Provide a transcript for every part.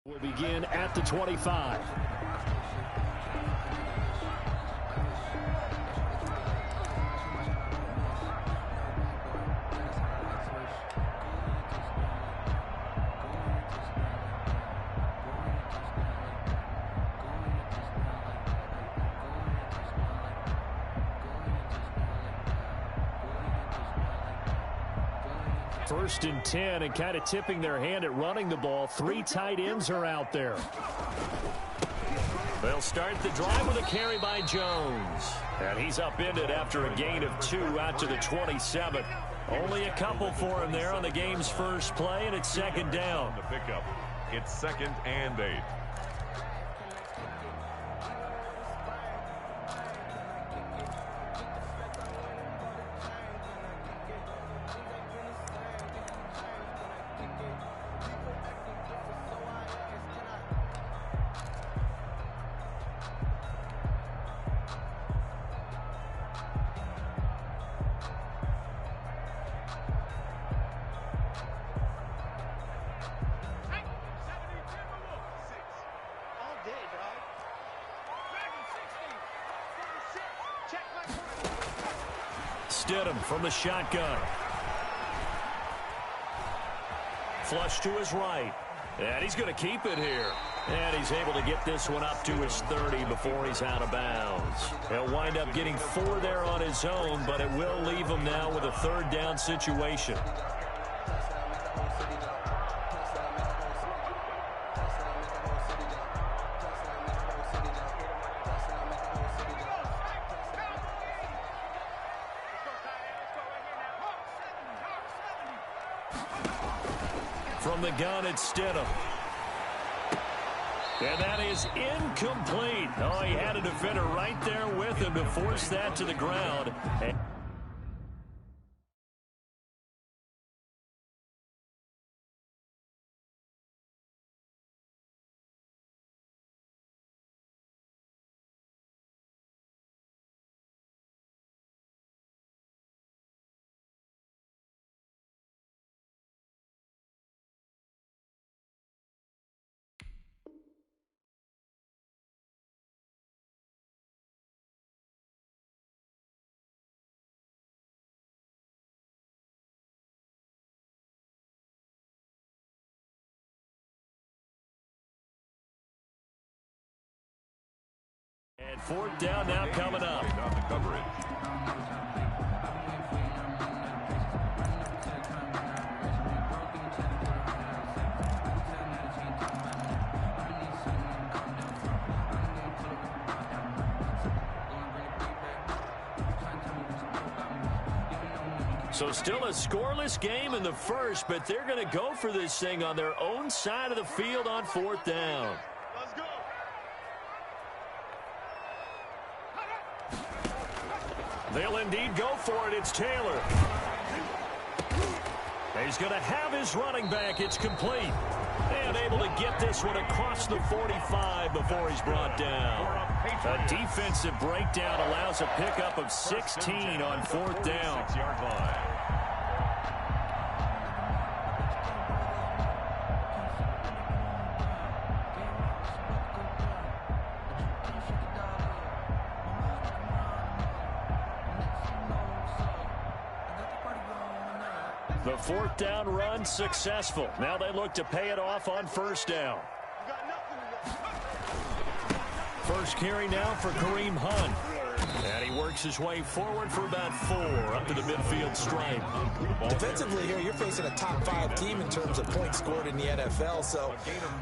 Will begin at the 25. First and 10, and kind of tipping their hand at running the ball. 3 tight ends are out there. They'll start the drive with a carry by Jones. And he's upended after a gain of 2 out to the 27. Only a couple for him there on the game's first play, and it's second down. The pickup. It's 2nd and 8. From the shotgun. Flush to his right. And he's going to keep it here. And he's able to get this one up to his 30 before he's out of bounds. He'll wind up getting 4 there on his own, but it will leave him now with a 3rd down situation. From the gun, it's Stidham. And that is incomplete. Oh, he had a defender right there with him to force that to the ground. And 4th down now coming up. On the coverage. So still a scoreless game in the first, but they're going to go for this thing on their own side of the field on 4th down. They'll indeed go for it. It's Taylor. He's going to have his running back. It's complete. And able to get this one across the 45 before he's brought down. A defensive breakdown allows a pickup of 16 on 4th down. 6-yard line. The 4th down run successful. Now they look to pay it off on 1st down. First carry now for Kareem Hunt. And he works his way forward for about 4 up to the midfield stripe. Defensively here, you're facing a top 5 team in terms of points scored in the NFL. So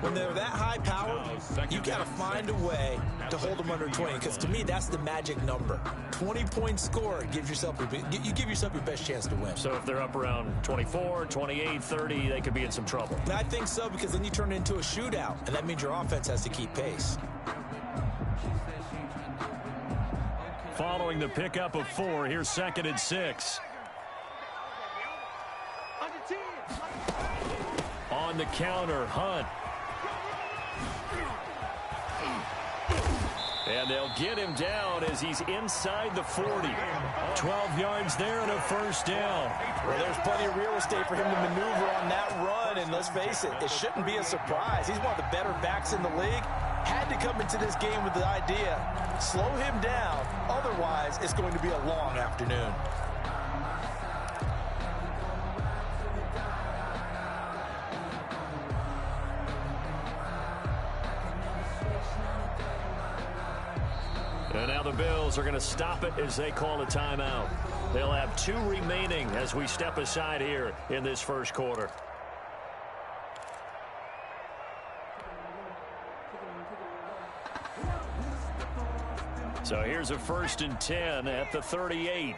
when they're that high powered, you got to find a way to hold them under 20. Because to me, that's the magic number. 20 points scored gives yourself you give yourself your best chance to win. So if they're up around 24, 28, 30, they could be in some trouble. I think so, because then you turn it into a shootout, and that means your offense has to keep pace. Following the pickup of 4, here's 2nd and 6. On the counter, Hunt. And they'll get him down as he's inside the 40. 12 yards there and a first down. Well, there's plenty of real estate for him to maneuver on that run, and let's face it, it shouldn't be a surprise. He's one of the better backs in the league. Had to come into this game with the idea, slow him down, otherwise it's going to be a long afternoon. And now the Bills are going to stop it as they call a timeout. They'll have 2 remaining as we step aside here in this first quarter. So here's a 1st and 10 at the 38.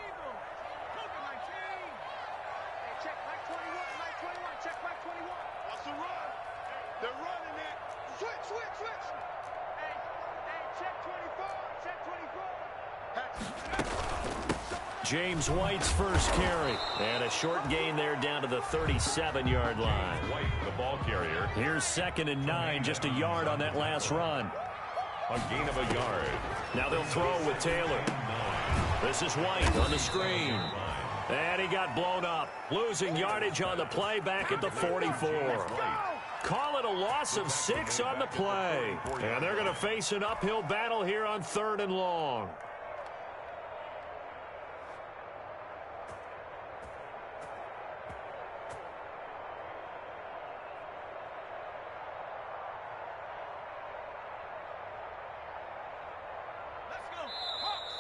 James White's first carry. And a short gain there down to the 37-yard line. White, the ball carrier. Here's 2nd and 9, just a yard on that last run. A gain of a yard. Now they'll throw with Taylor. This is White on the screen. And he got blown up. Losing yardage on the play back at the 44. Call it a loss of 6 on the play. And they're going to face an uphill battle here on 3rd and long.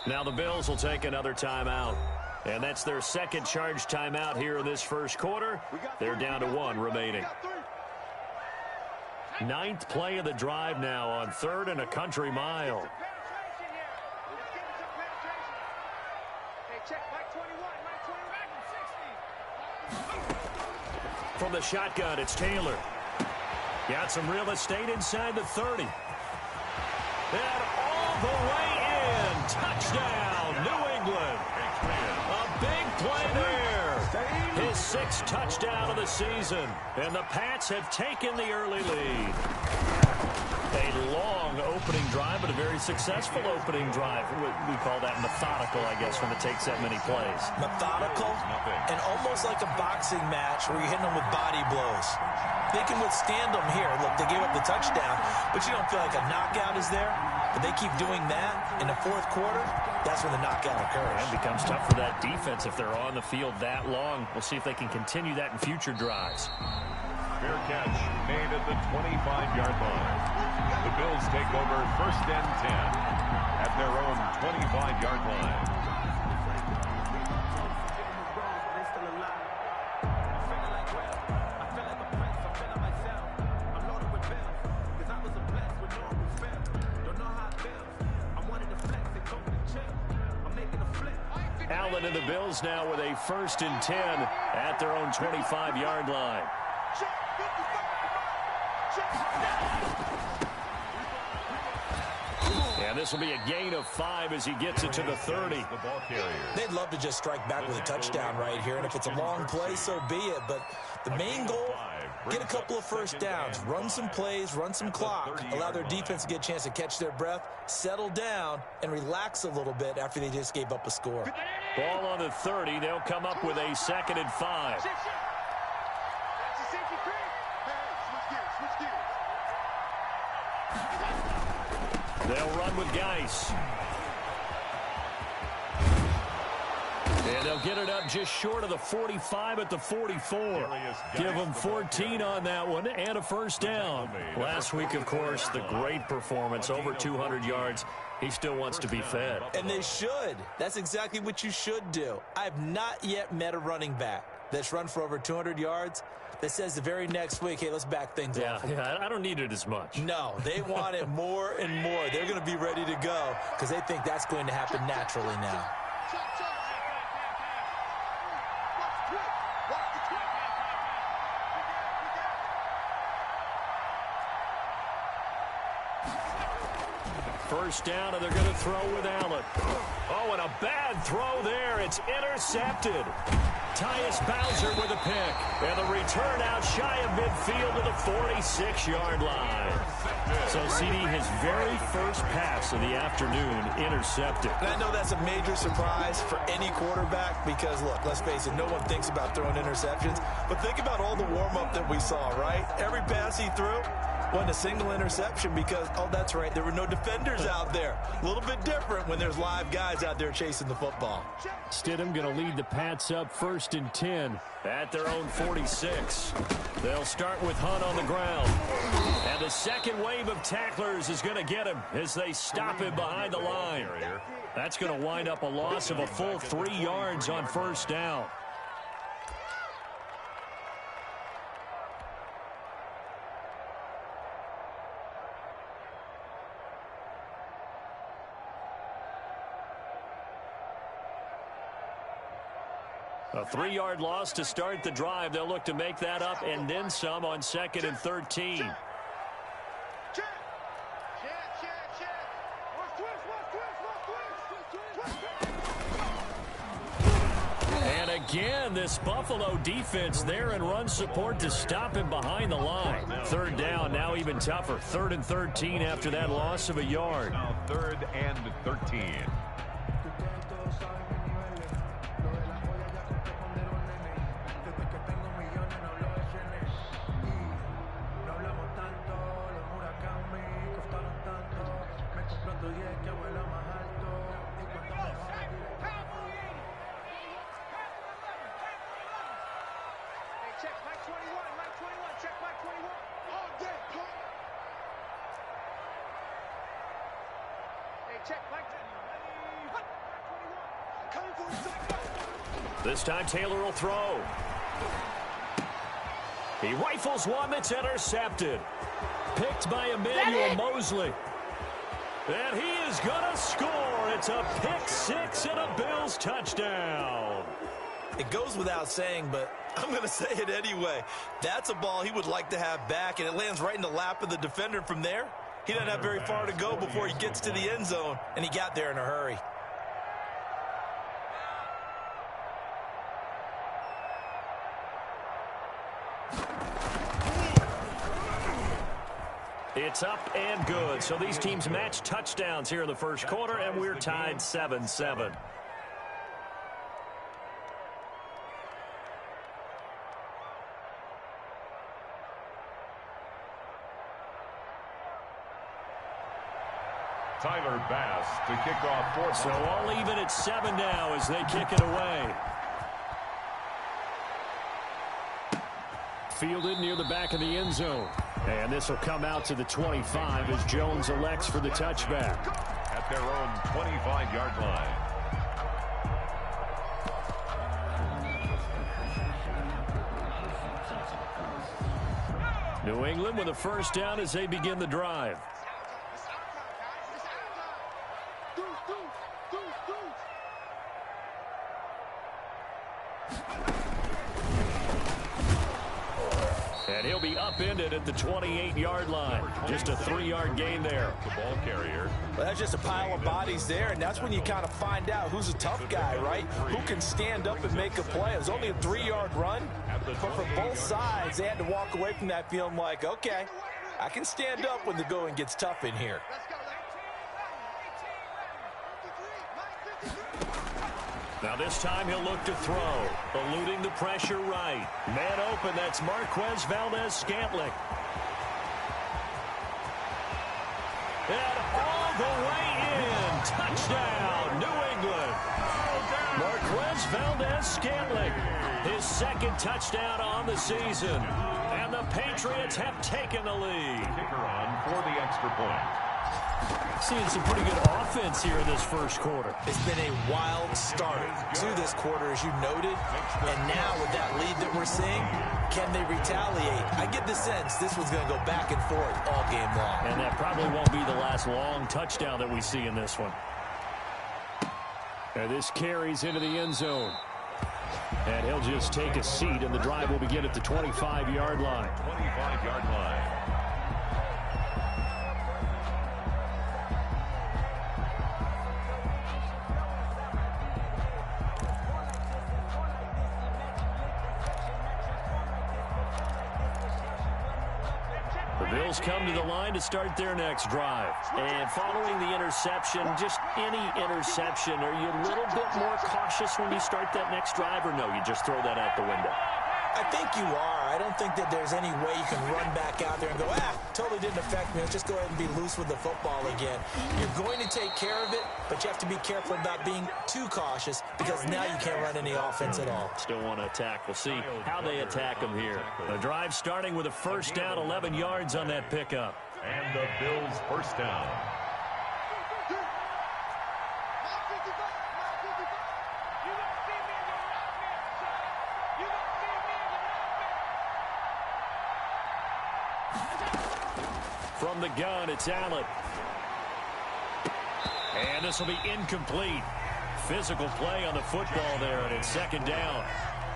Now the Bills will take another timeout. And that's their 2nd charge timeout here in this first quarter. They're down to 1 remaining. 9th play of the drive now on 3rd and a country mile. From the shotgun, it's Taylor. Got some real estate inside the 30. And all the way in. Touchdown, New England. A big play there. His 6th touchdown of the season. And the Pats have taken the early lead. A long opening drive, but a very successful opening drive. We call that methodical, I guess, when it takes that many plays. Methodical and almost like a boxing match where you're hitting them with body blows. They can withstand them here. Look, they gave up the touchdown, but you don't feel like a knockout is there. But they keep doing that in the 4th quarter, that's when the knockout occurs. And it becomes tough for that defense if they're on the field that long. We'll see if they can continue that in future drives. Fair catch made at the 25-yard line. The Bills take over 1st and 10 at their own 25-yard line. Allen and the Bills now with a 1st and 10 at their own 25-yard line. And this will be a gain of 5 as he gets it to the 30. They'd love to just strike back with a touchdown right here, and if it's a long play, so be it. But the main goal, get a couple of first downs, run some plays, run some clock, allow their defense to get a chance to catch their breath, settle down, and relax a little bit after they just gave up a score. Ball on the 30. They'll come up with a 2nd and 5. They'll run with Geis. And they'll get it up just short of the 45 at the 44. Give them 14 on that one and a first down. Last week, of course, the great performance, over 200 yards. He still wants to be fed. And they should. That's exactly what you should do. I have not yet met a running back that's run for over 200 yards that says the very next week, hey, let's back things up. Yeah, I don't need it as much. No, they want it more and more. They're going to be ready to go because they think that's going to happen naturally now. First down, and they're going to throw with Allen. Oh, and a bad throw there. It's intercepted. Tyus Bowser with a pick. And the return out shy of midfield to the 46-yard line. So, CD, his very first pass of the afternoon intercepted. And I know that's a major surprise for any quarterback because, look, let's face it, no one thinks about throwing interceptions. But think about all the warm-up that we saw, right? Every pass he threw wasn't a single interception because, oh, that's right, there were no defenders out there. A little bit different when there's live guys out there chasing the football. Stidham going to lead the Pats up 1st and 10 at their own 46. They'll start with Hunt on the ground. And the second wave of tacklers is going to get him as they stop him behind the line. That's going to wind up a loss of a full 3 yards on 1st down. A 3-yard loss to start the drive. They'll look to make that up and then some on 2nd and 13. And again, this Buffalo defense there in run support to stop him behind the line. 3rd down, now even tougher. 3rd and 13 after that loss of a yard. Now 3rd and 13. This time Taylor will throw. He rifles one that's intercepted. Picked by Emmanuel Mosley. And he is going to score. It's a pick 6 and a Bills touchdown. It goes without saying, but I'm going to say it anyway. That's a ball he would like to have back, and it lands right in the lap of the defender from there. He doesn't have very far to go before he gets to the end zone, and he got there in a hurry. It's up and good. So these teams match touchdowns here in the first quarter, and we're tied 7-7. Tyler Bass to kick off 4th. So all even at 7 now as they kick it away. Fielded near the back of the end zone. And this will come out to the 25 as Jones elects for the touchback. At their own 25-yard line. New England with a 1st down as they begin the drive. And he'll be upended at the 28-yard line. Just a 3-yard gain there. The ball carrier. Well, that's just a pile of bodies there, and that's when you kind of find out who's a tough guy, right? Who can stand up and make a play. It was only a 3-yard run, but for both sides, they had to walk away from that feeling like, okay, I can stand up when the going gets tough in here. Now this time he'll look to throw. Eluding the pressure right. Man open, that's Marquez Valdez-Scantling. And all the way in. Touchdown, New England. Marquez Valdez-Scantling. His 2nd touchdown on the season. And the Patriots have taken the lead. Kicker on for the extra point. Seeing some pretty good offense here in this first quarter. It's been a wild start to this quarter, as you noted. And now with that lead that we're seeing, can they retaliate? I get the sense this one's going to go back and forth all game long. And that probably won't be the last long touchdown that we see in this one. And this carries into the end zone. And he'll just take a seat, and the drive will begin at the 25-yard line. 25-yard line. The Bills come to the line to start their next drive. And following the interception, just any interception, are you a little bit more cautious when you start that next drive, or no, you just throw that out the window? I think you are. I don't think that there's any way you can run back out there and go, totally didn't affect me. Let's just go ahead and be loose with the football again. You're going to take care of it, but you have to be careful about being too cautious because now you can't run any offense at all. Still want to attack. We'll see how they attack them here. The drive starting with a first down, 11 yards on that pickup. And the Bills first down. From the gun, it's Allen. And this will be incomplete. Physical play on the football there, and it's second down.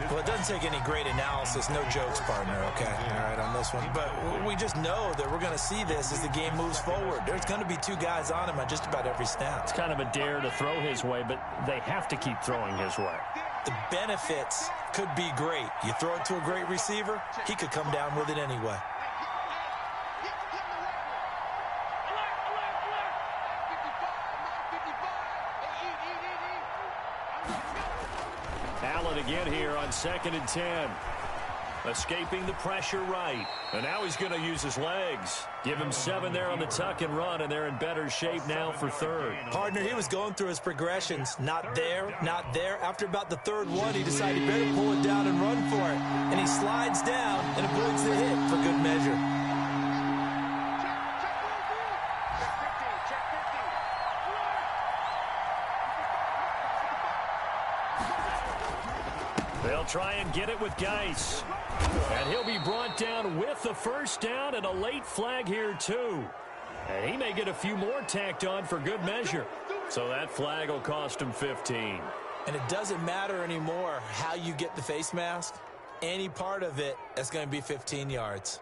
Well, it doesn't take any great analysis. No jokes, partner, okay? All right, on this one. But we just know that we're going to see this as the game moves forward. There's going to be two guys on him on just about every snap. It's kind of a dare to throw his way, but they have to keep throwing his way. The benefits could be great. You throw it to a great receiver, he could come down with it anyway. Allen again here on 2nd and 10. Escaping the pressure right. And now he's going to use his legs. Give him 7 there on the tuck and run, and they're in better shape now for third. Partner, he was going through his progressions. Not there, not there. After about the third one, he decided he better pull it down and run for it. And he slides down and avoids the hit for good measure. They'll try and get it with Geis. And he'll be brought down with the first down and a late flag here, too. And he may get a few more tacked on for good measure. So that flag will cost him 15. And it doesn't matter anymore how you get the face mask. Any part of it, that's going to be 15 yards.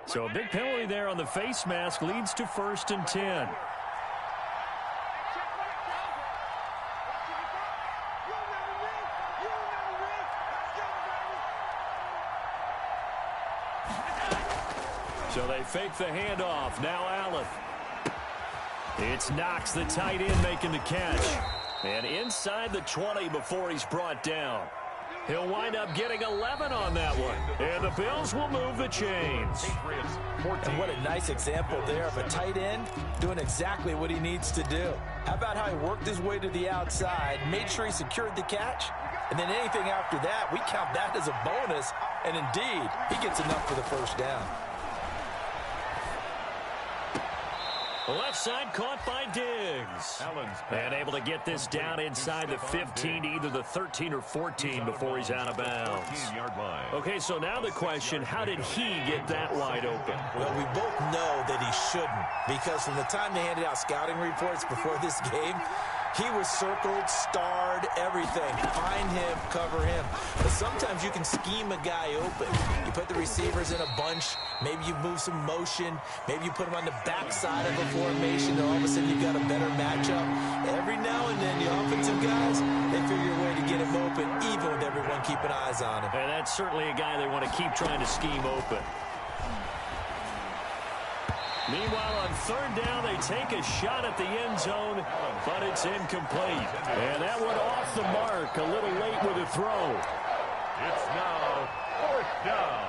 So a big penalty there on the face mask leads to 1st and 10. So they fake the handoff. Now Allen. It's Knox, the tight end, making the catch. And inside the 20 before he's brought down. He'll wind up getting 11 on that one. And the Bills will move the chains. And what a nice example there of a tight end doing exactly what he needs to do. How about how he worked his way to the outside, made sure he secured the catch, and then anything after that, we count that as a bonus. And indeed, he gets enough for the first down. The left side caught by Diggs. And able to get this down inside the 15 to either the 13 or 14 before he's out of bounds. Okay, so now the question, how did he get that wide open? Well, we both know that he shouldn't, because from the time they handed out scouting reports before this game, he was circled, starred, everything. Find him, cover him. But sometimes you can scheme a guy open. You put the receivers in a bunch. Maybe you move some motion. Maybe you put them on the backside of a formation, and all of a sudden you've got a better matchup. Every now and then, the offensive guys, they figure a way to get him open, even with everyone keeping eyes on him. And that's certainly a guy they want to keep trying to scheme open. Meanwhile, on third down, they take a shot at the end zone, but it's incomplete. And that went off the mark, a little late with a throw. It's now 4th down.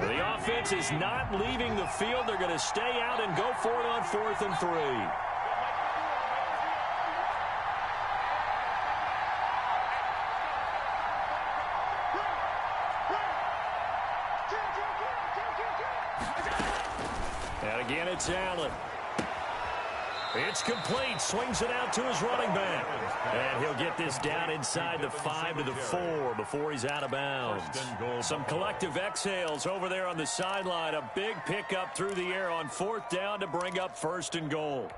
The offense is not leaving the field. They're going to stay out and go for it on 4th and 3. And again, it's Allen. It's complete. Swings it out to his running back. And he'll get this down inside the 5 to the 4 before he's out of bounds. Some collective exhales over there on the sideline. A big pickup through the air on 4th down to bring up 1st and goal.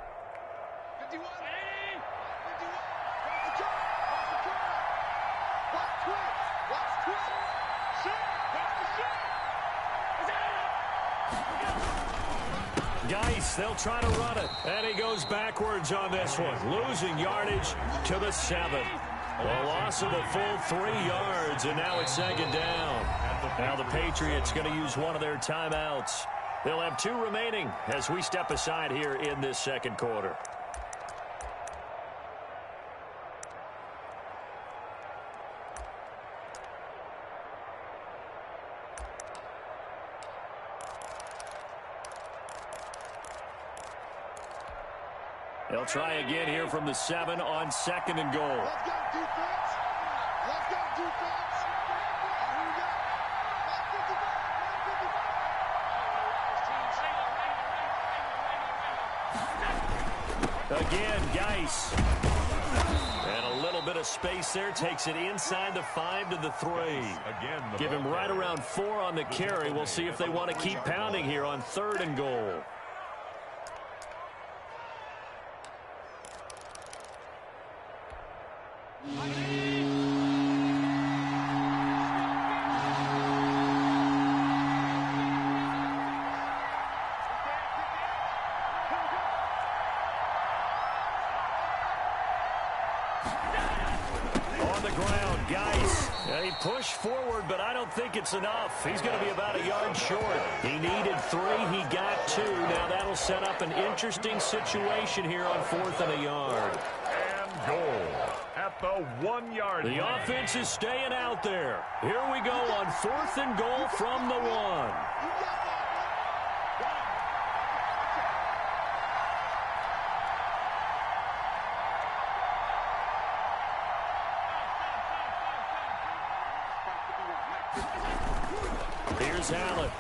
Geis, they'll try to run it. And he goes backwards on this one. Losing yardage to the 7. A loss of a full 3 yards, and now it's second down. Now the Patriots going to use one of their timeouts. They'll have 2 remaining as we step aside here in this second quarter. They'll try again here from the 7 on 2nd and goal. Let's go, defense. Let's go, defense. Here we go. Again, Geis. And a little bit of space there. Takes it inside the 5 to the 3. Give him right around 4 on the carry. We'll see if they want to keep pounding here on 3rd and goal. On the ground, Geis. He pushed forward, but I don't think it's enough. He's going to be about a yard short. He needed 3. He got 2. Now that'll set up an interesting situation here on 4th and a yard. And goal at the 1-yard line. The offense is staying out there. Here we go on 4th and goal from the 1. Here's Allen.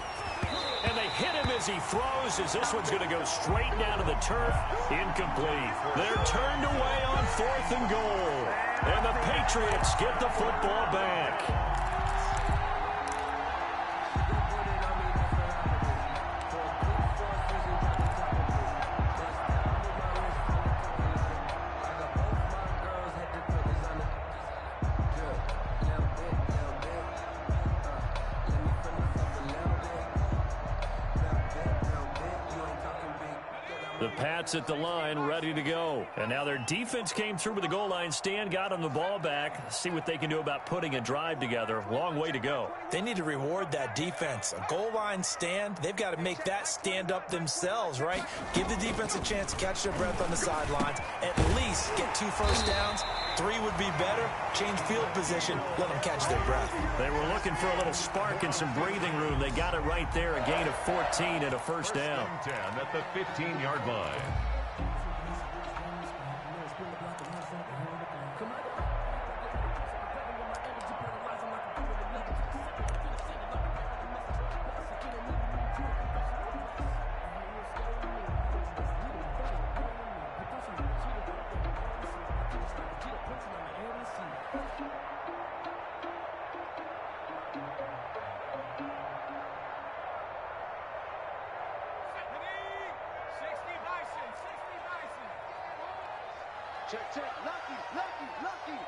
And they hit him as he throws, as this one's going to go straight down to the turf. Incomplete. They're turned away on 4th and goal. And the Patriots get the football back. The Pats at the line, ready to go. And now their defense came through with the goal line stand, got them the ball back. See what they can do about putting a drive together. Long way to go. They need to reward that defense. A goal line stand, they've got to make that stand up themselves, right? Give the defense a chance to catch their breath on the sidelines. At least get 2 first downs. 3 would be better. Change field position. Let them catch their breath. They were looking for a little spark and some breathing room. They got it right there. A gain of 14 and a first down. 10 at the 15-yard line. Check. Lucky.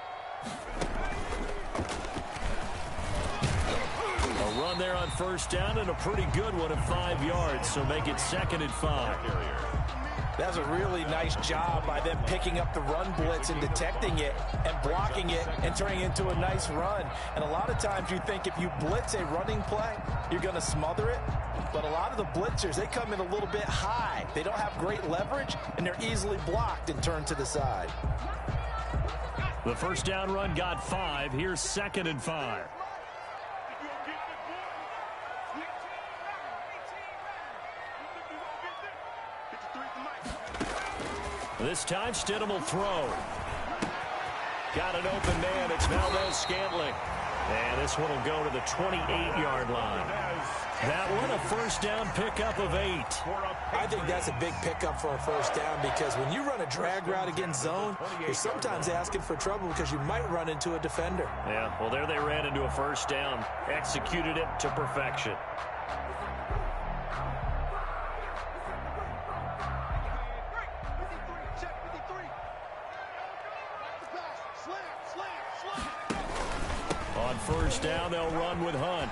A run there on first down and a pretty good one at 5 yards, so make it 2nd and 5. That's a really nice job by them picking up the run blitz and detecting it and blocking it and turning it into a nice run. And a lot of times you think if you blitz a running play, you're going to smother it. But a lot of the blitzers, they come in a little bit high. They don't have great leverage, and they're easily blocked and turned to the side. The first down run got 5. Here's 2nd and 5. This time, Stidham will throw. Got an open man. It's Valdez-Scantling. And this one will go to the 28-yard line. That one, a first down pickup of 8. I think that's a big pickup for a first down because when you run a drag route against zone, you're sometimes asking for trouble because you might run into a defender. Yeah, well, there they ran into a first down. Executed it to perfection. On first down, they'll run with Hunt.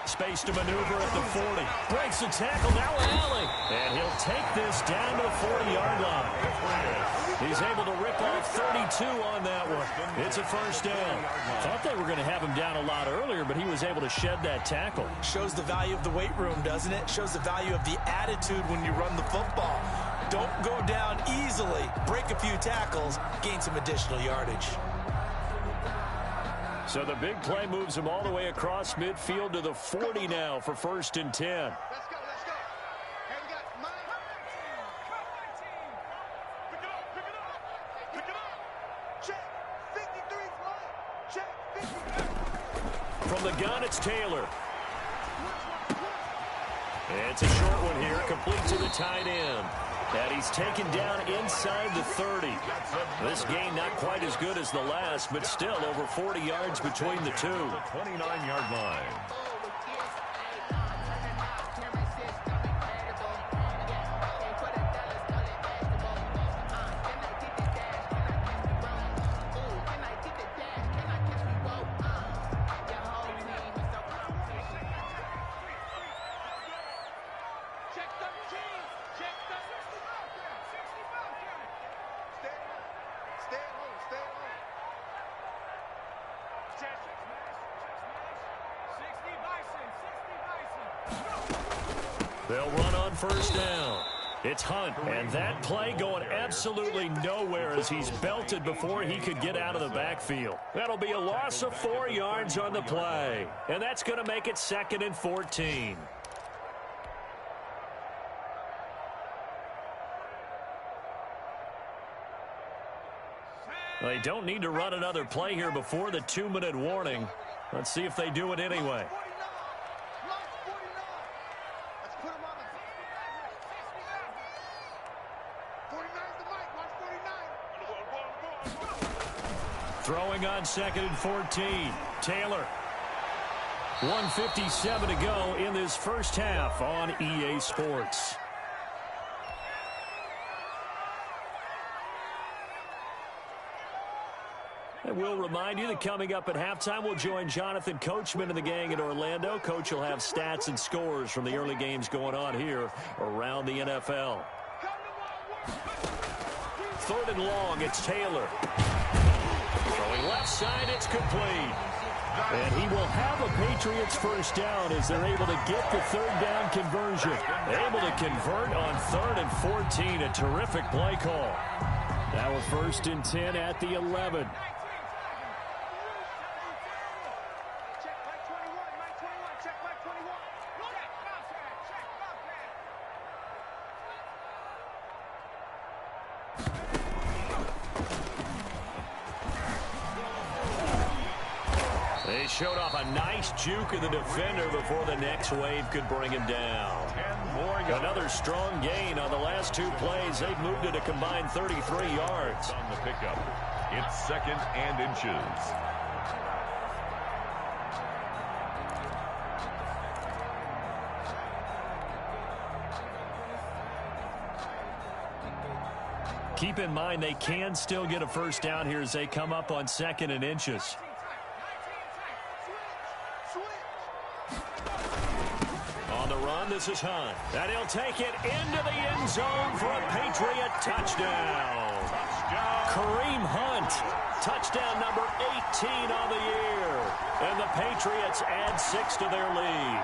Space to maneuver at the 40. Breaks the tackle, now Allen. And he'll take this down to the 40-yard line. He's able to rip off 32 on that one. It's a first down. Thought they were going to have him down a lot earlier, but he was able to shed that tackle. Shows the value of the weight room, doesn't it? Shows the value of the attitude when you run the football. Don't go down easily. Break a few tackles, gain some additional yardage. So the big play moves him all the way across midfield to the 40 now for 1st and 10. Let's go, let's go. Hey, we got Mike. Pick it up. Pick it up. Check. 53's Mike. Check. 53. From the gun, it's Taylor. It's a short one here, complete to the tight end. And he's taken down inside the 30. This game not quite as good as the last, but still over 40 yards between the two. 29-yard line. They'll run on 1st down. It's Hunt, and that play going absolutely nowhere as he's belted before he could get out of the backfield. That'll be a loss of 4 yards on the play, and that's going to make it 2nd and 14. They don't need to run another play here before the 2-minute warning. Let's see if they do it anyway. Throwing on 2nd and 14. Taylor. 1:57 to go in this first half on EA Sports. And we'll remind you that coming up at halftime, we'll join Jonathan Coachman and the gang in Orlando. Coach will have stats and scores from the early games going on here around the NFL. 3rd and long, it's Taylor. Throwing left side, it's complete. And he will have a Patriots first down as they're able to get the 3rd down conversion. Able to convert on 3rd and 14. A terrific play call. Now a 1st and 10 at the 11. They showed off a nice juke of the defender before the next wave could bring him down. Another strong gain on the last 2 plays. They've moved it a combined 33 yards. On the pickup, it's 2nd and inches. Keep in mind they can still get a first down here as they come up on 2nd and inches. This is Hunt. And he'll take it into the end zone for a Patriot touchdown. Kareem Hunt, touchdown number 18 on the year. And the Patriots add 6 to their lead.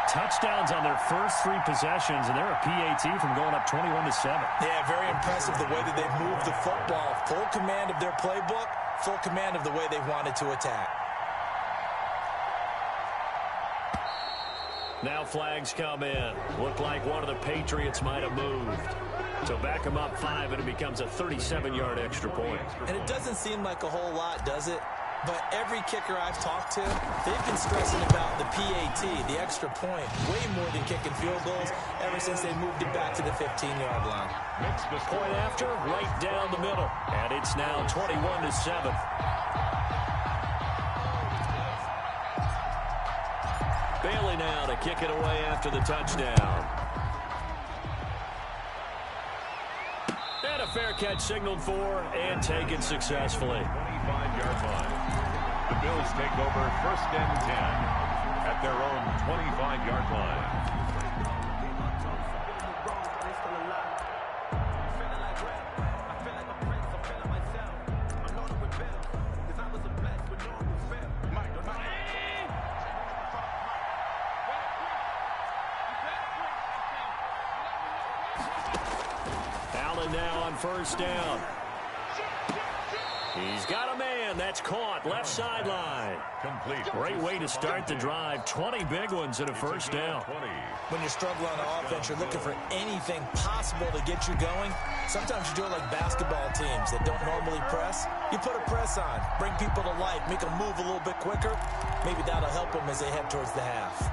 Touchdowns on their first 3 possessions, and they're a PAT from going up 21-7. Yeah, very impressive the way that they've moved the football. Full command of their playbook, full command of the way they wanted to attack. Now flags come in. Looked like one of the Patriots might have moved. So back them up 5, and it becomes a 37-yard extra point. And it doesn't seem like a whole lot, does it? But every kicker I've talked to, they've been stressing about the PAT, the extra point, way more than kicking field goals ever since they moved it back to the 15-yard line. Point after, right down the middle. And it's now 21-7. Bailey now to kick it away after the touchdown. And a fair catch signaled for and taken successfully. 25-yard line. The Bills take over 1st and 10 at their own 25-yard line. Allen now on first down. He's got a man. That's caught. Left sideline. Complete. Great way to start the drive. 20 big ones and a first down. When you're struggling on offense, you're looking for anything possible to get you going. Sometimes you do it like basketball teams that don't normally press. You put a press on, bring people to life, make them move a little bit quicker. Maybe that'll help them as they head towards the half.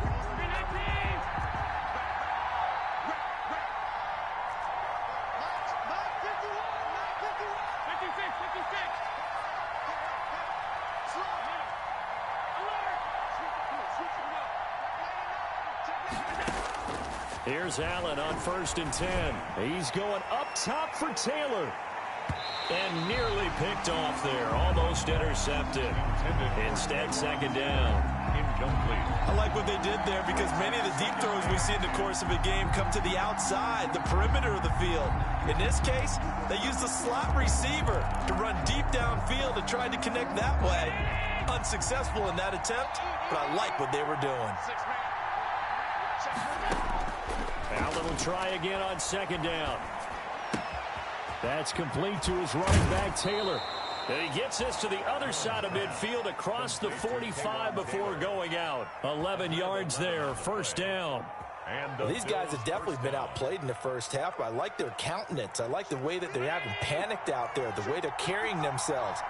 Here's Allen on first and 10. He's going up top for Taylor. And nearly picked off there. Almost intercepted. Instead, second down. Incomplete. I like what they did there because many of the deep throws we see in the course of a game come to the outside, the perimeter of the field. In this case, they used the slot receiver to run deep downfield and tried to connect that way. Unsuccessful in that attempt, but I like what they were doing. Allen will try again on second down. That's complete to his running back, Taylor. And he gets this to the other side of midfield across the 45 before going out. 11 yards there, first down. Well, these guys have definitely been outplayed in the first half, but I like their countenance. I like the way that they haven't panicked out there, the way they're carrying themselves.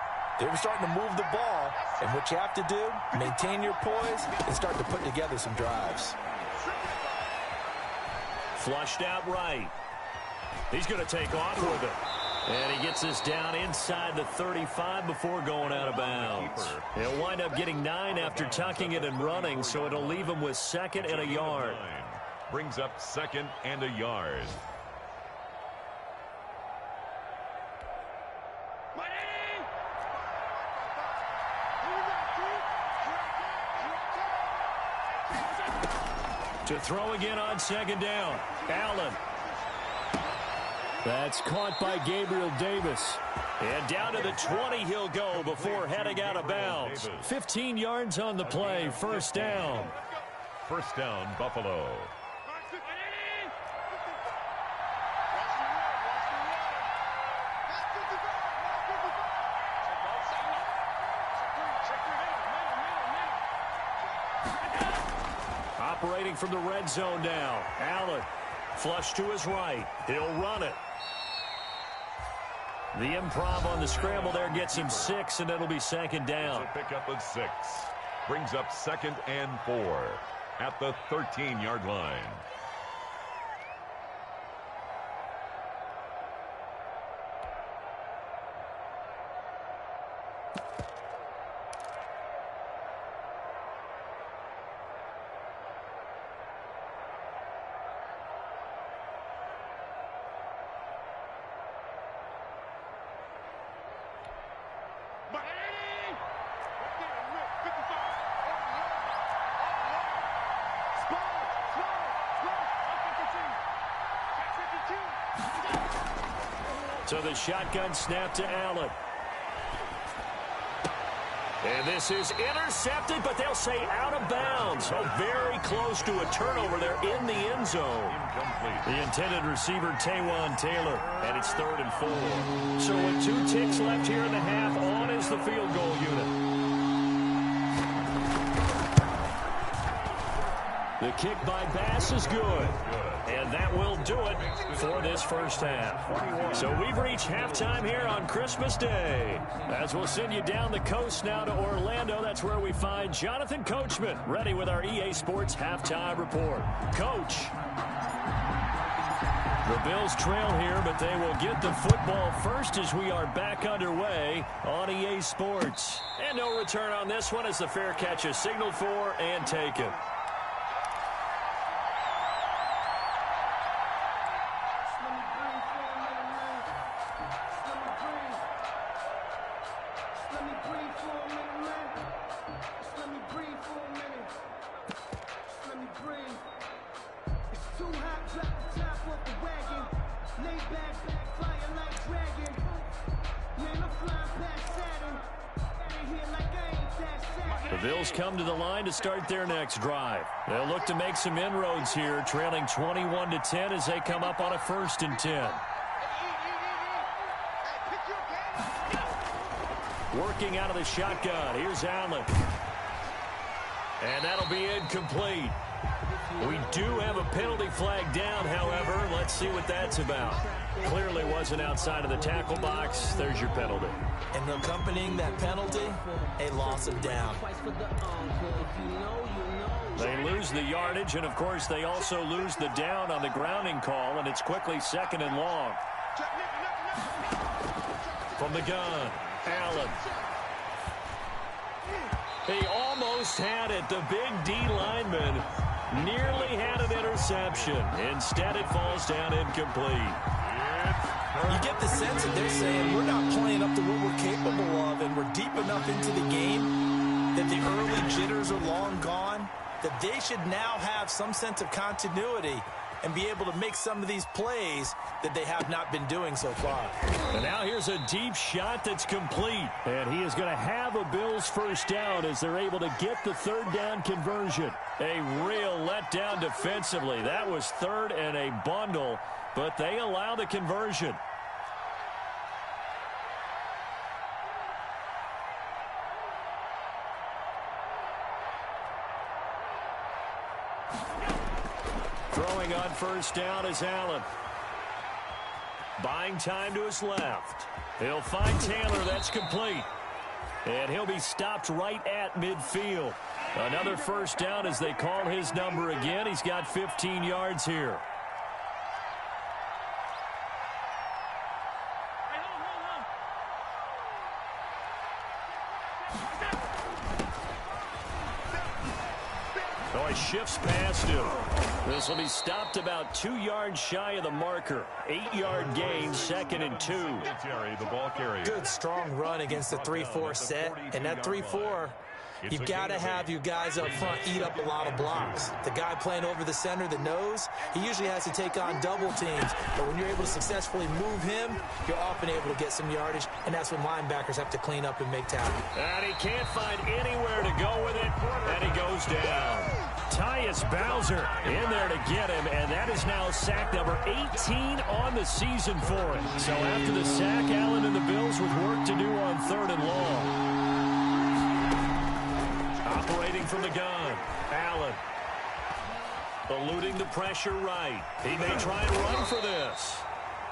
They were starting to move the ball, and what you have to do, maintain your poise and start to put together some drives. Flushed out right. He's going to take off with it. And he gets us down inside the 35 before going out of bounds. He'll wind up getting 9 after tucking it and running, so it'll leave him with second and a yard. Brings up second and a yard. To throw again on second down. Allen. That's caught by Gabriel Davis. And down to the 20 he'll go before heading out of bounds. 15 yards on the play. First down. First down, Buffalo. Operating from the red zone now. Allen. Flush to his right. He'll run it. The improv on the scramble there gets him 6, and it'll be second down. Pick up at 6. Brings up second and 4 at the 13-yard line. So the shotgun snap to Allen. And this is intercepted, but they'll say out of bounds. Oh, very close to a turnover there in the end zone. Incomplete. The intended receiver, Taywan Taylor, and it's 3rd and 4. So with 2 ticks left here in the half, on is the field goal unit. The kick by Bass is good. And that will do it for this first half. So we've reached halftime here on Christmas Day. As we'll send you down the coast now to Orlando, that's where we find Jonathan Coachman ready with our EA Sports halftime report. Coach. The Bills trail here, but they will get the football first as we are back underway on EA Sports. And no return on this one as the fair catch is signaled for and taken. The Bills come to the line to start their next drive. They'll look to make some inroads here, trailing 21-10 as they come up on a 1st and 10. Working out of the shotgun. Here's Allen. And that'll be incomplete. We do have a penalty flag down, however. Let's see what that's about. Clearly wasn't outside of the tackle box. There's your penalty. And accompanying that penalty, a loss of down. They lose the yardage, and, of course, they also lose the down on the grounding call, and it's quickly 2nd and long. From the gun, Allen. He almost had it. The big D lineman nearly had an interception. Instead, it falls down incomplete. You get the sense that they're saying we're not playing up to what we're capable of, and we're deep enough into the game that the early jitters are long gone, that they should now have some sense of continuity and be able to make some of these plays that they have not been doing so far. And now here's a deep shot that's complete. And he is going to have a Bills first down as they're able to get the 3rd down conversion. A real letdown defensively. That was 3rd and a bundle, but they allow the conversion. Throwing on first down is Allen. Buying time to his left. He'll find Taylor. That's complete. And he'll be stopped right at midfield. Another first down as they call his number again. He's got 15 yards here. So he shifts past him. This will be stopped about 2 yards shy of the marker. 8-yard gain, 2nd and 2. The ball carrier. Good, strong run against the 3-4 set. And that 3-4, you've got to have your guys up front eat up a lot of blocks. The guy playing over the center, the nose, he usually has to take on double teams. But when you're able to successfully move him, you're often able to get some yardage. And that's when linebackers have to clean up and make tackles. And he can't find anywhere to go with it. And he goes down. Tyus Bowser in there to get him, and that is now sack number 18 on the season for him. So after the sack, Allen and the Bills with work to do on 3rd and long. Operating from the gun, Allen. Eluding the pressure right. He may try and run for this.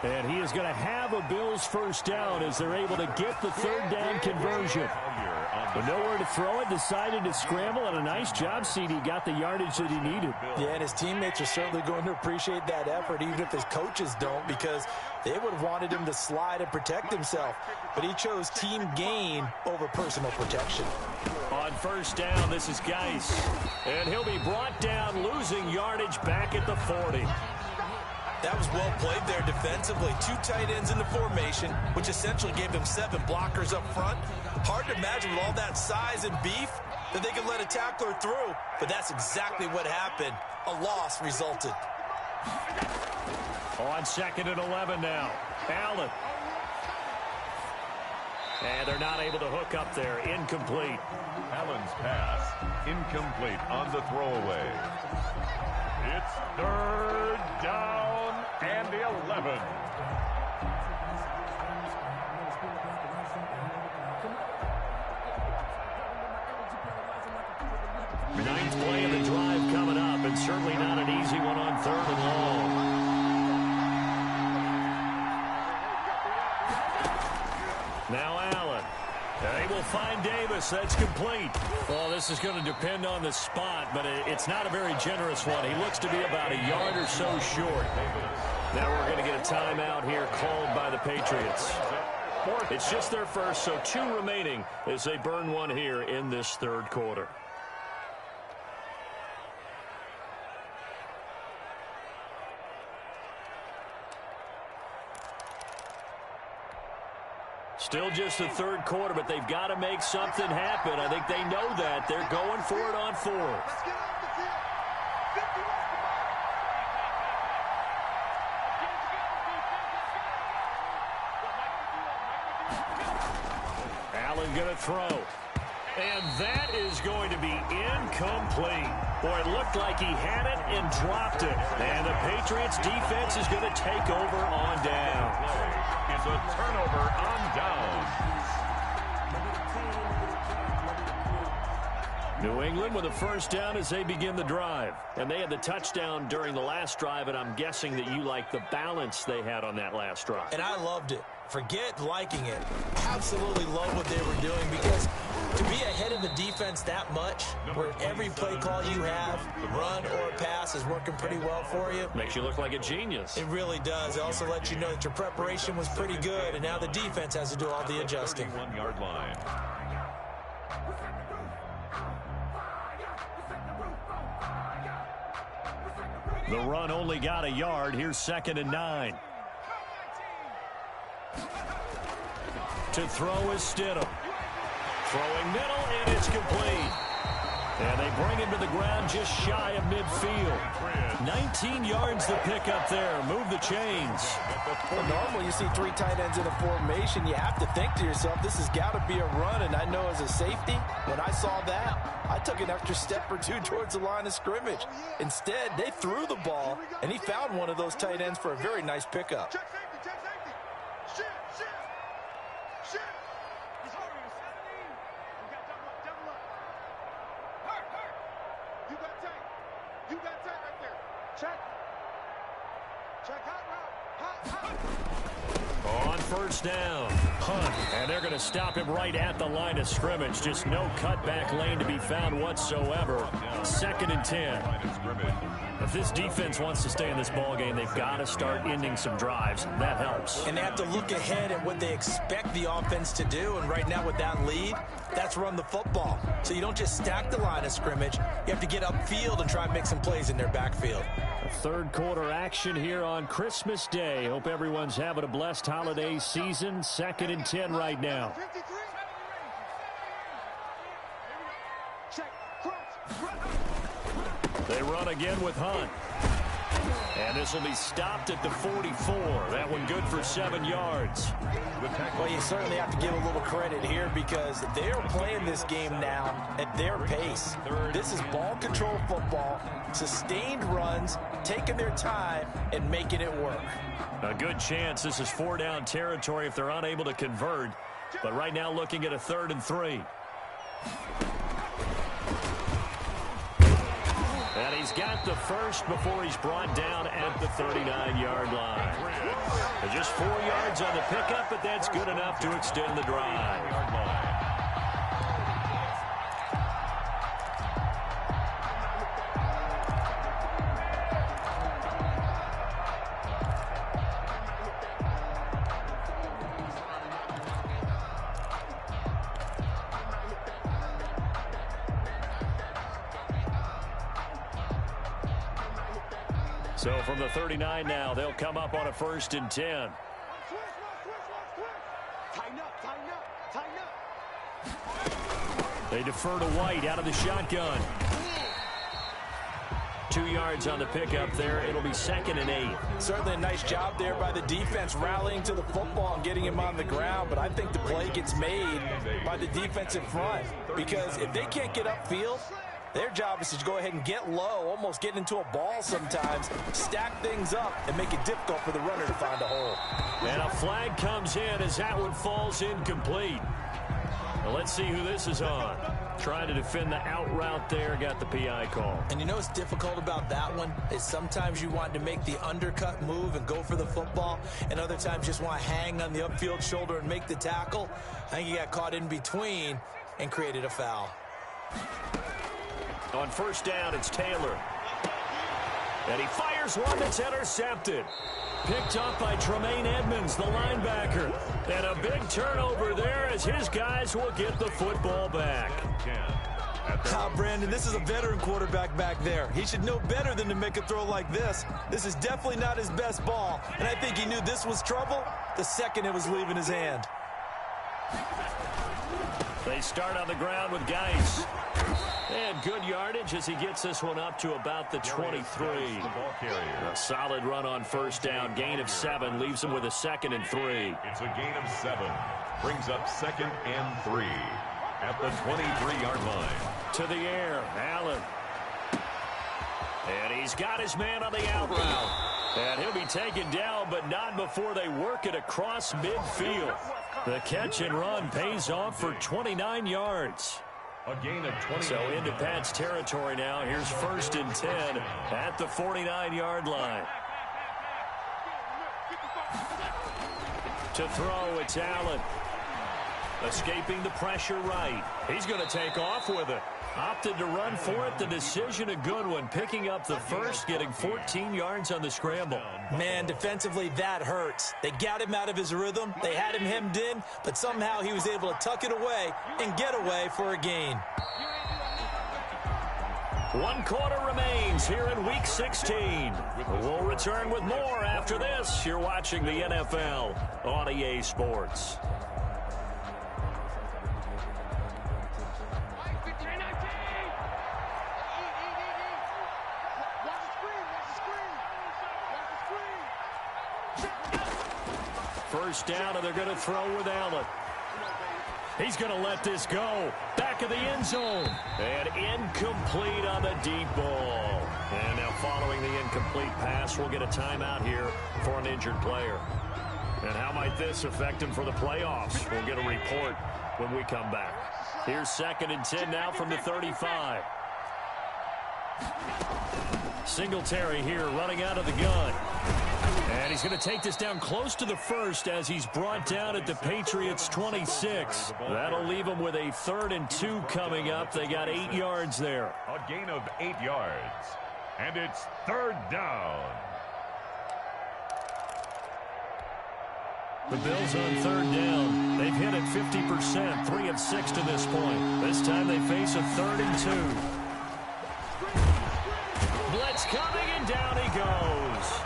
And he is going to have a Bills first down as they're able to get the 3rd down conversion. But nowhere to throw it, decided to scramble, and a nice job, CD. Got the yardage that he needed. Yeah, and his teammates are certainly going to appreciate that effort, even if his coaches don't, because they would have wanted him to slide and protect himself. But he chose team gain over personal protection. On first down, this is Geis. And he'll be brought down, losing yardage back at the 40. That was well played there defensively. 2 tight ends in the formation, which essentially gave them 7 blockers up front. Hard to imagine with all that size and beef that they could let a tackler through, but that's exactly what happened. A loss resulted. On 2nd and 11 now, Allen. And they're not able to hook up there. Incomplete. Allen's pass incomplete on the throwaway. It's 3rd down and 11. Ninth play of the drive coming up, and certainly not an easy one on 3rd and long. Now Allen. They will find Davis. That's complete. Well, this is going to depend on the spot, but it's not a very generous one. He looks to be about a yard or so short. Now we're going to get a timeout here called by the Patriots. It's just their first, so 2 remaining as they burn one here in this 3rd quarter. Still just the 3rd quarter, but they've got to make something happen. I think they know that. They're going for it on 4th. Let's get off the field. 50 left to go. Allen going to throw. And that is going to be incomplete. Boy, it looked like he had it and dropped it. And the Patriots defense is going to take over on down. It's a turnover on down. New England with a first down as they begin the drive. And they had the touchdown during the last drive, and I'm guessing that you like the balance they had on that last drive. And I loved it. Forget liking it. Absolutely love what they were doing, because to be ahead of the defense that much, where every play call you have, run or pass, is working pretty well for you. Makes you look like a genius. It really does. It also lets you know that your preparation was pretty good, and now the defense has to do all the adjusting. 31-yard line. The run only got a yard. Here's 2nd and 9. To throw is Stidham. Throwing middle, and it's complete. And they bring him to the ground just shy of midfield. 19 yards to pick up there. Move the chains. Well, normally you see 3 tight ends in a formation. You have to think to yourself, this has got to be a run. And I know as a safety, when I saw that, I took an extra step or 2 towards the line of scrimmage. Instead, they threw the ball, and he found one of those tight ends for a very nice pickup. Check safety, check safety. Shit. He's hurting. You got double up. Hurt. You got tight right there. Check hot route. Hot. On first down, Hunt. And they're going to stop him right at the line of scrimmage. Just no cutback lane to be found whatsoever. 2nd and 10. If this defense wants to stay in this ballgame, they've got to start ending some drives. That helps. And they have to look ahead at what they expect the offense to do. And right now with that lead, that's run the football. So you don't just stack the line of scrimmage. You have to get upfield and try and make some plays in their backfield. Third quarter action here on Christmas Day. Hope everyone's having a blessed holiday season. 2nd and 10 right now. 53. Check. They run again with Hunt. And this will be stopped at the 44. That one good for 7 yards. Well, you certainly have to give a little credit here, because they're playing this game now at their pace. This is ball control football, sustained runs, taking their time and making it work. A good chance this is 4-down territory if they're unable to convert. But right now looking at a 3rd and 3. And he's got the first before he's brought down at the 39-yard line. Just 4 yards on the pickup, but that's good enough to extend the drive. So from the 39 now, they'll come up on a 1st and 10. Tighten up. They defer to White out of the shotgun. 2 yards on the pickup there. It'll be 2nd and 8. Certainly a nice job there by the defense rallying to the football and getting him on the ground. But I think the play gets made by the defensive front, because if they can't get upfield, their job is to go ahead and get low, almost get into a ball sometimes, stack things up, and make it difficult for the runner to find a hole. And a flag comes in as that one falls incomplete. Now let's see who this is on. Trying to defend the out route there, got the PI call. And you know what's difficult about that one is sometimes you want to make the undercut move and go for the football, and other times just want to hang on the upfield shoulder and make the tackle. I think he got caught in between and created a foul. On first down, it's Taylor. And he fires one that's intercepted. Picked up by Tremaine Edmonds, the linebacker. And a big turnover there as his guys will get the football back. Brandon, this is a veteran quarterback back there. He should know better than to make a throw like this. This is definitely not his best ball, and I think he knew this was trouble the second it was leaving his hand. They start on the ground with Geis. And good yardage as he gets this one up to about the 23. A solid run on first down. Gain of 7 leaves him with a 2nd and 3. It's a gain of 7. Brings up 2nd and 3 at the 23-yard line. To the air, Allen. And he's got his man on the out route. And he'll be taken down, but not before they work it across midfield. The catch and run pays off for 29 yards. A gain of 20. So into Pat's territory now. Here's 1st and 10 at the 49-yard line. To throw, it's Allen. Escaping the pressure right. He's going to take off with it. Opted to run for it. The decision a good one. Picking up the first, getting 14 yards on the scramble. Man, defensively, that hurts. They got him out of his rhythm. They had him hemmed in, but somehow he was able to tuck it away and get away for a gain. 1 quarter remains here in Week 16. We'll return with more after this. You're watching the NFL on EA Sports. First down, and they're going to throw with Allen. He's going to let this go. Back of the end zone. And incomplete on the deep ball. And now following the incomplete pass, we'll get a timeout here for an injured player. And how might this affect him for the playoffs? We'll get a report when we come back. Here's 2nd and 10 now from the 35. Singletary here running out of the gun. And he's going to take this down close to the first as he's brought down at the Patriots' 26. That'll leave him with a 3rd and 2 coming up. They got 8 yards there. A gain of 8 yards. And it's 3rd down. The Bills on 3rd down. They've hit it 50%, 3 of 6 to this point. This time they face a 3rd and 2. Blitz coming, and down he goes.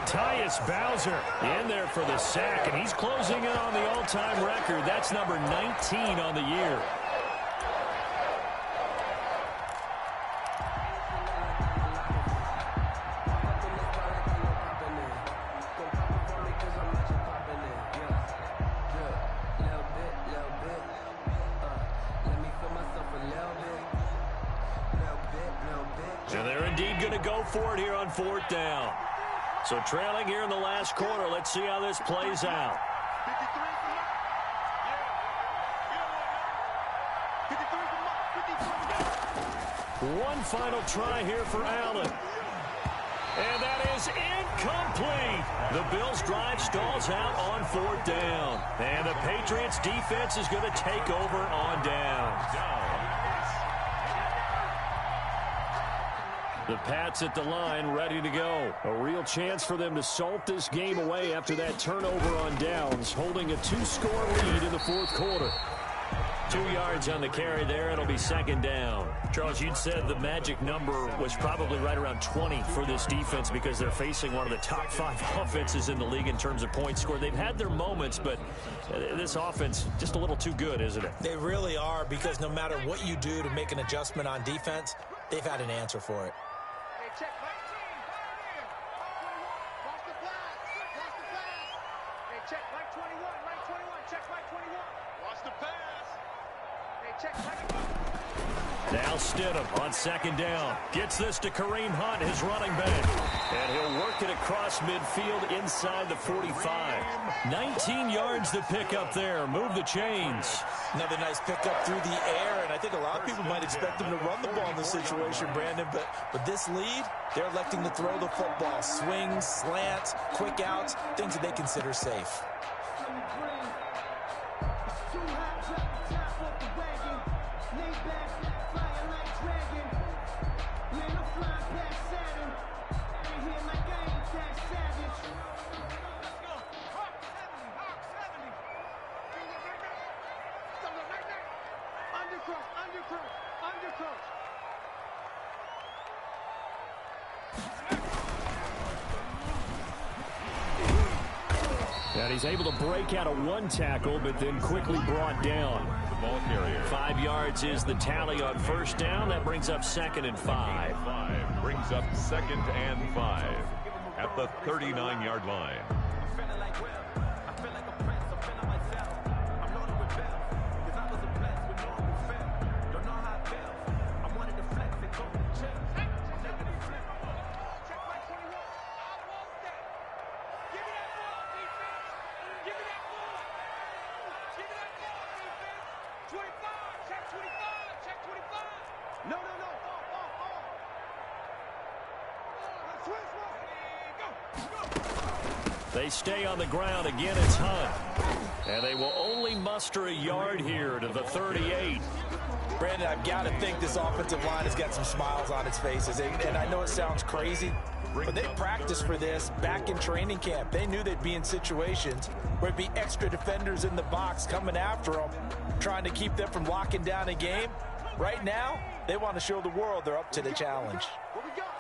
Tyus Bowser in there for the sack, and he's closing in on the all-time record. That's number 19 on the year. And they're indeed going to go for it here on 4th down. So trailing here in the last quarter. Let's see how this plays out. One final try here for Allen. And that is incomplete. The Bills' drive stalls out on 4th down. And the Patriots' defense is going to take over on downs. The Pats at the line, ready to go. A real chance for them to salt this game away after that turnover on downs, holding a 2-score lead in the 4th quarter. 2 yards on the carry there. It'll be 2nd down. Charles, you'd said the magic number was probably right around 20 for this defense because they're facing one of the top 5 offenses in the league in terms of points scored. They've had their moments, but this offense just a little too good, isn't it? They really are, because no matter what you do to make an adjustment on defense, they've had an answer for it. Check Mike 21. Watch the pass. Watch the pass. Hey, check Mike 21. Mike 21. Check Mike 21. Watch the pass. Hey, check Mike. Now Stidham on 2nd down. Gets this to Kareem Hunt, his running back. And he'll work it across midfield inside the 45. 19 yards to pick up there. Move the chains. Another nice pickup through the air, and I think a lot of people might expect them to run the ball in this situation, Brandon, but with this lead, they're electing to throw the football. Swings, slants, quick outs, things that they consider safe. And he's able to break out of 1 tackle, but then quickly brought down. The ball carrier. 5 yards is the tally on 1st down. That brings up 2nd and 5. Brings up 2nd and 5 at the 39-yard line. Check 25, check 25, check 25. No. Fall. They stay on the ground. Again, it's Hunt. And they will only muster a yard here to the 38. Brandon, I've got to think this offensive line has got some smiles on its faces. And I know it sounds crazy, but they practiced for this back in training camp. They knew they'd be in situations where it'd be extra defenders in the box coming after them, trying to keep them from locking down a game. Right now, they want to show the world they're up to the challenge. What we got?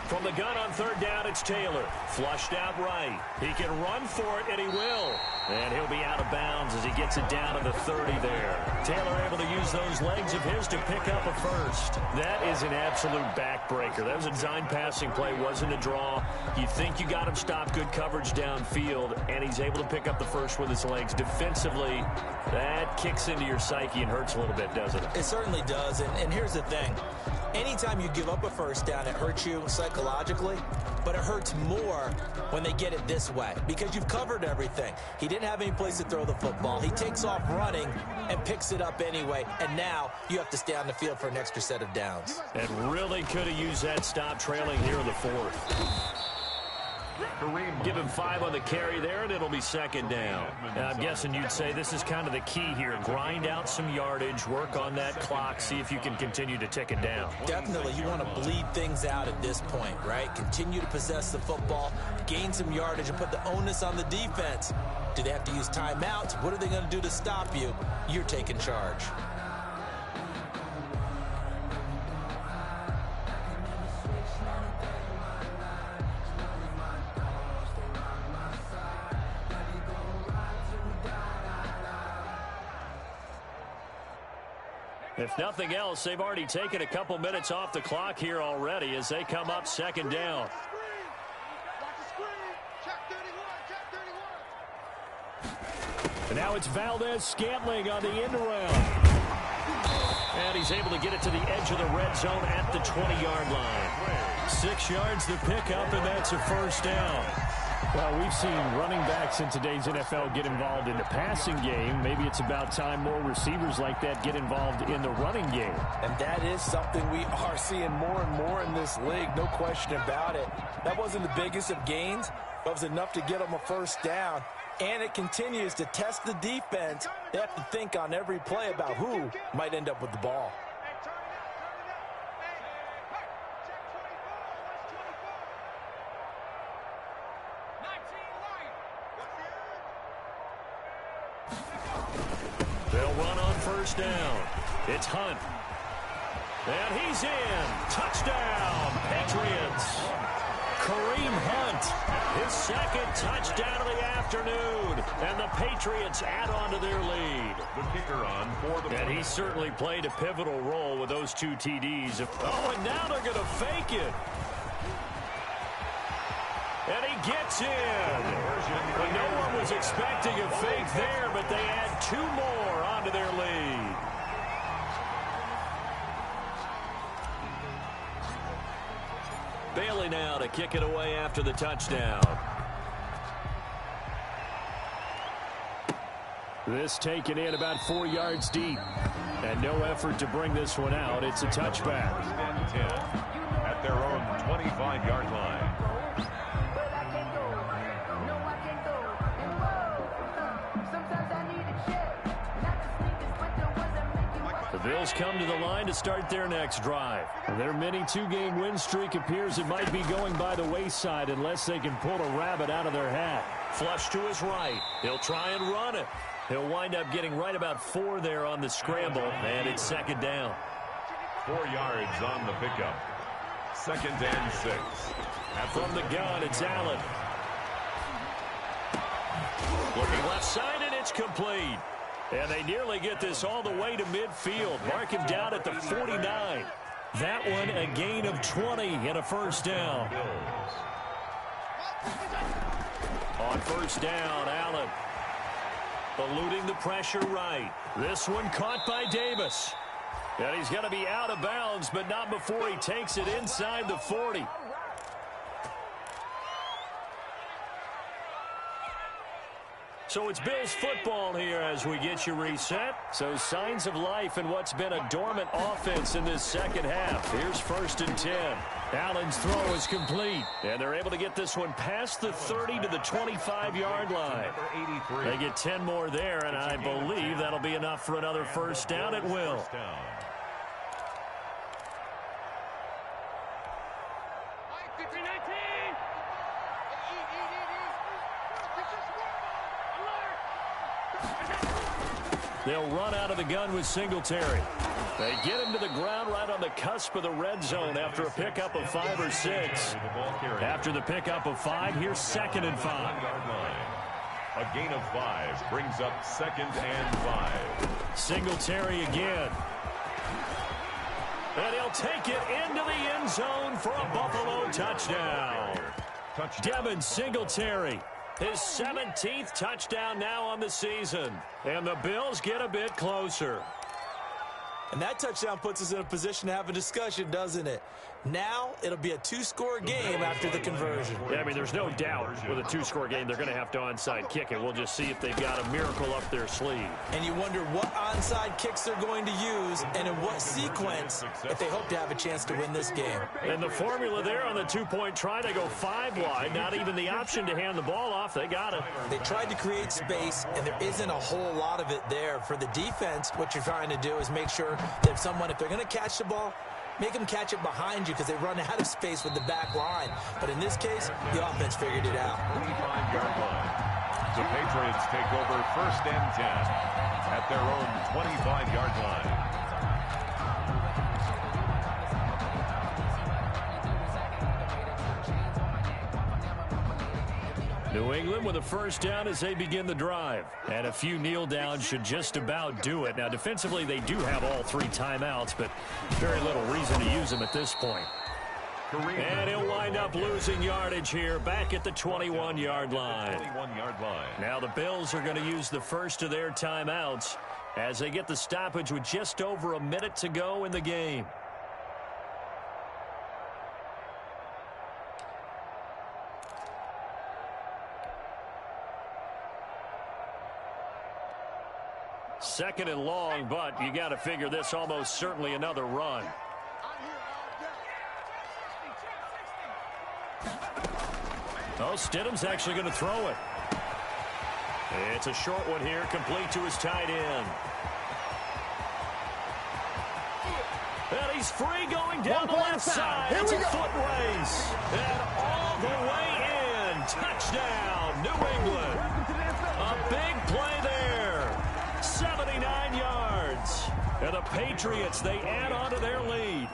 From the gun on third down, it's Taylor. Flushed out right. He can run for it, and he will. And he'll be out of bounds as he gets it down to the 30 there. Taylor able to use those legs of his to pick up a first. That is an absolute backbreaker. That was a design passing play, wasn't a draw. You think you got him stopped, good coverage downfield, and he's able to pick up the first with his legs. Defensively, that kicks into your psyche and hurts a little bit, doesn't it? It certainly does, and here's the thing. Anytime you give up a first down, it hurts you psychologically, but it hurts more when they get it this way because you've covered everything. He didn't have any place to throw the football. He takes off running and picks it up anyway, and now you have to stay on the field for an extra set of downs. And really could have used that stop trailing here in the fourth. Give him 5 on the carry there, and it'll be second down. And I'm guessing you'd say this is kind of the key here. Grind out some yardage, work on that clock, see if you can continue to tick it down. Definitely, you want to bleed things out at this point, right? Continue to possess the football, gain some yardage, and put the onus on the defense. Do they have to use timeouts? What are they going to do to stop you? You're taking charge. If nothing else, they've already taken a couple minutes off the clock here already as they come up second down. And now it's Valdez-Scantling on the end around. And he's able to get it to the edge of the red zone at the 20-yard line. 6 yards to pick up, and that's a first down. Well, we've seen running backs in today's NFL get involved in the passing game. Maybe it's about time more receivers like that get involved in the running game. And that is something we are seeing more and more in this league, no question about it. That wasn't the biggest of gains, but it was enough to get them a first down. And it continues to test the defense. They have to think on every play about who might end up with the ball. They'll run on first down. It's Hunt. And he's in. Touchdown, Patriots. Kareem Hunt, his second touchdown of the afternoon. And the Patriots add on to their lead. The kicker on for the... And he certainly played a pivotal role with those 2 TDs. Oh, and now they're going to fake it. And he gets in. Well, no one was expecting a fake there, but they add 2 more onto their lead. Bailey now to kick it away after the touchdown. This taken in about 4 yards deep. And no effort to bring this one out. It's a touchback. First and 10 at their own 25-yard line. The Bills come to the line to start their next drive. Their mini 2-game win streak appears it might be going by the wayside unless they can pull a rabbit out of their hat. Flush to his right. He'll try and run it. He'll wind up getting right about 4 there on the scramble, and it's second down. 4 yards on the pickup. Second and 6. From the gun, it's Allen. Looking left side, and it's complete. And they nearly get this all the way to midfield. Mark him down at the 49. That one a gain of 20 and a first down. On first down, Allen. Eluding the pressure right. This one caught by Davis. And he's going to be out of bounds, but not before he takes it inside the 40. So it's Bills football here as we get you reset. So signs of life in what's been a dormant offense in this second half. Here's 1st and 10. Allen's throw is complete. And they're able to get this one past the 30 to the 25-yard line. They get 10 more there, and I believe that'll be enough for another first down at will. They'll run out of the gun with Singletary. They get him to the ground right on the cusp of the red zone after a pickup of 5 or 6. After the pickup of 5, here's 2nd and 5. A gain of 5 brings up 2nd and 5. Singletary again. And he'll take it into the end zone for a Buffalo touchdown. Devin Singletary. His 17th touchdown now on the season. And the Bills get a bit closer. And that touchdown puts us in a position to have a discussion, doesn't it? Now it'll be a 2-score game after the conversion. Yeah, I mean, there's no doubt with a 2-score game, they're going to have to onside kick it. We'll just see if they've got a miracle up their sleeve. And you wonder what onside kicks they're going to use and in what sequence if they hope to have a chance to win this game. And the formula there on the 2-point try, they go 5 wide. Not even the option to hand the ball off. They got it. They tried to create space, and there isn't a whole lot of it there. For the defense, what you're trying to do is make sure that if they're going to catch the ball, make them catch it behind you because they run out of space with the back line. But in this case, the offense figured it out. 25-yard line. The Patriots take over 1st and 10 at their own 25-yard line. New England with a first down as they begin the drive. And a few kneel downs should just about do it. Now, defensively, they do have all 3 timeouts, but very little reason to use them at this point. And he'll wind up losing yardage here back at the 21-yard line. Now the Bills are going to use the first of their timeouts as they get the stoppage with just over a minute to go in the game. Second and long, but you got to figure this almost certainly another run. Oh, Stidham's actually going to throw it. It's a short one here, complete to his tight end. And he's free going down the left side. It's a foot race. And all the way in. Touchdown, New England. A big play there. 79 yards. And the Patriots, they add on to their lead.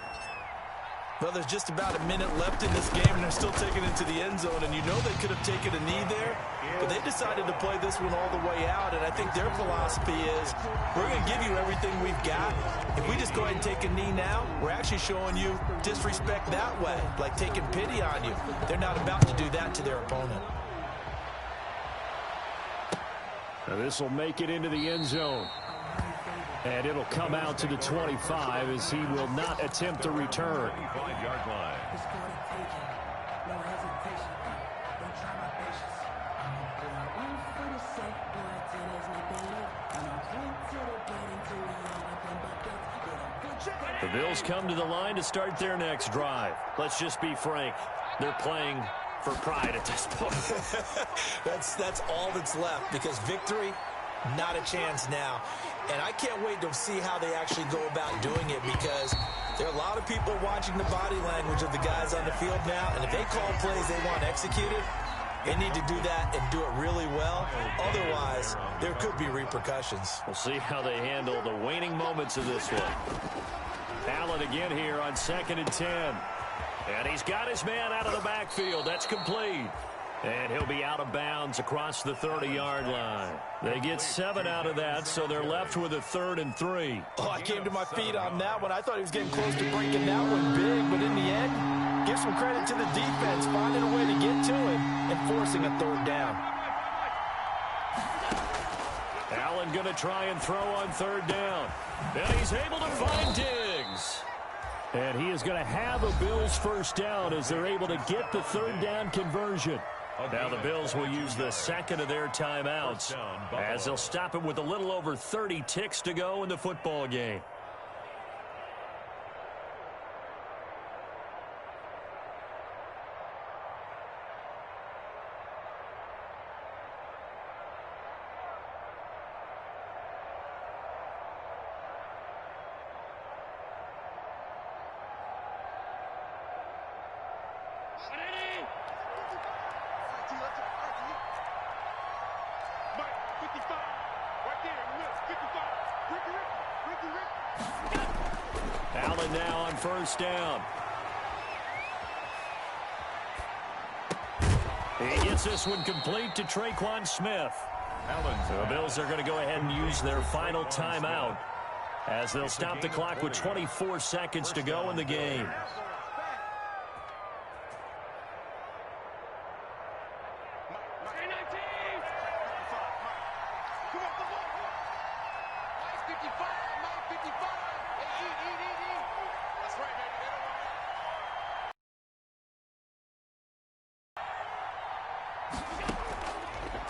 Well, there's just about a minute left in this game, and they're still taking it to the end zone. And you know they could have taken a knee there, but they decided to play this one all the way out. And I think their philosophy is, we're going to give you everything we've got. If we just go ahead and take a knee now, we're actually showing you disrespect that way, like taking pity on you. They're not about to do that to their opponent. Now this will make it into the end zone. And it'll come out to the 25 as he will not attempt to return. 25-yard line. The Bills come to the line to start their next drive. Let's just be frank. They're playing for pride at this point. That's all that's left, because victory, not a chance now. And I can't wait to see how they actually go about doing it, because there are a lot of people watching the body language of the guys on the field now, and if they call plays they want executed, they need to do that and do it really well. Otherwise, there could be repercussions. We'll see how they handle the waning moments of this one. Allen again here on 2nd and 10. And he's got his man out of the backfield. That's complete. And he'll be out of bounds across the 30-yard line. They get 7 out of that, so they're left with a 3rd and 3. Oh, I came to my feet on that one. I thought he was getting close to breaking that one big, but in the end, give some credit to the defense, finding a way to get to him and forcing a 3rd down. Allen going to try and throw on 3rd down. And he's able to find Diggs. And he is going to have a Bills first down as they're able to get the 3rd down conversion. Now the Bills will use the second of their timeouts as they'll stop it with a little over 30 ticks to go in the football game. Allen now on first down. He gets this one complete to Traquan Smith. So the Bills are going to go ahead and use their final timeout as they'll stop the clock with 24 seconds to go in the game.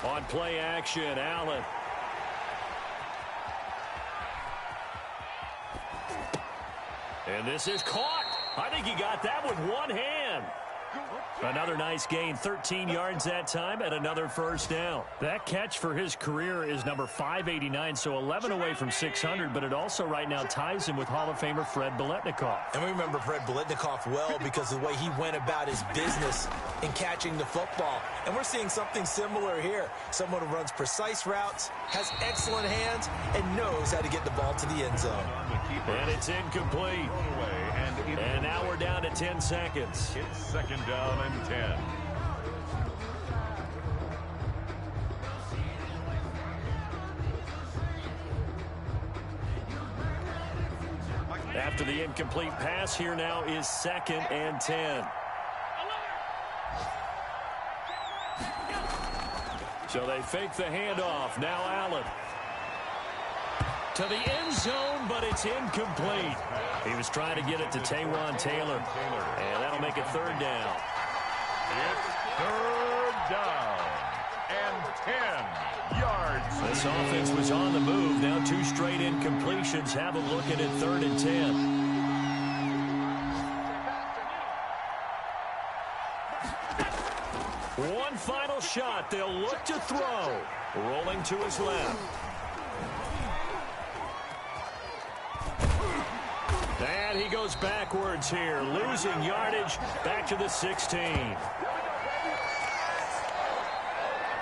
On play action, Allen. And this is caught. I think he got that with one hand. Another nice gain, 13 yards that time, and another first down. That catch for his career is number 589, so 11 away from 600, but it also right now ties him with Hall of Famer Fred Biletnikoff. And we remember Fred Biletnikoff well because of the way he went about his business in catching the football. And we're seeing something similar here. Someone who runs precise routes, has excellent hands, and knows how to get the ball to the end zone. And it's incomplete. And now we're down to 10 seconds. It's second down and 10. After the incomplete pass, here now is second and 10. So they fake the handoff. Now Allen. To the end zone, but it's incomplete. He was trying to get it to Taywan Taylor. And that'll make it third down. It's third down and 10 yards. This offense was on the move. Now two straight incompletions. Have a look at it, third and 10. One final shot. They'll look to throw. Rolling to his left. And he goes backwards here, losing yardage back to the 16.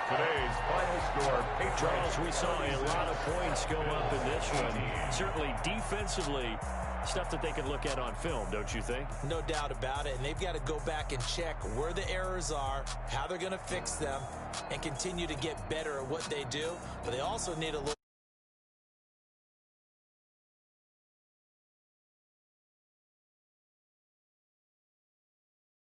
Today's final score, Charles, we saw a lot of points go up in this one. Certainly defensively, stuff that they can look at on film, don't you think? No doubt about it. And they've got to go back and check where the errors are, how they're going to fix them, and continue to get better at what they do. But they also need a little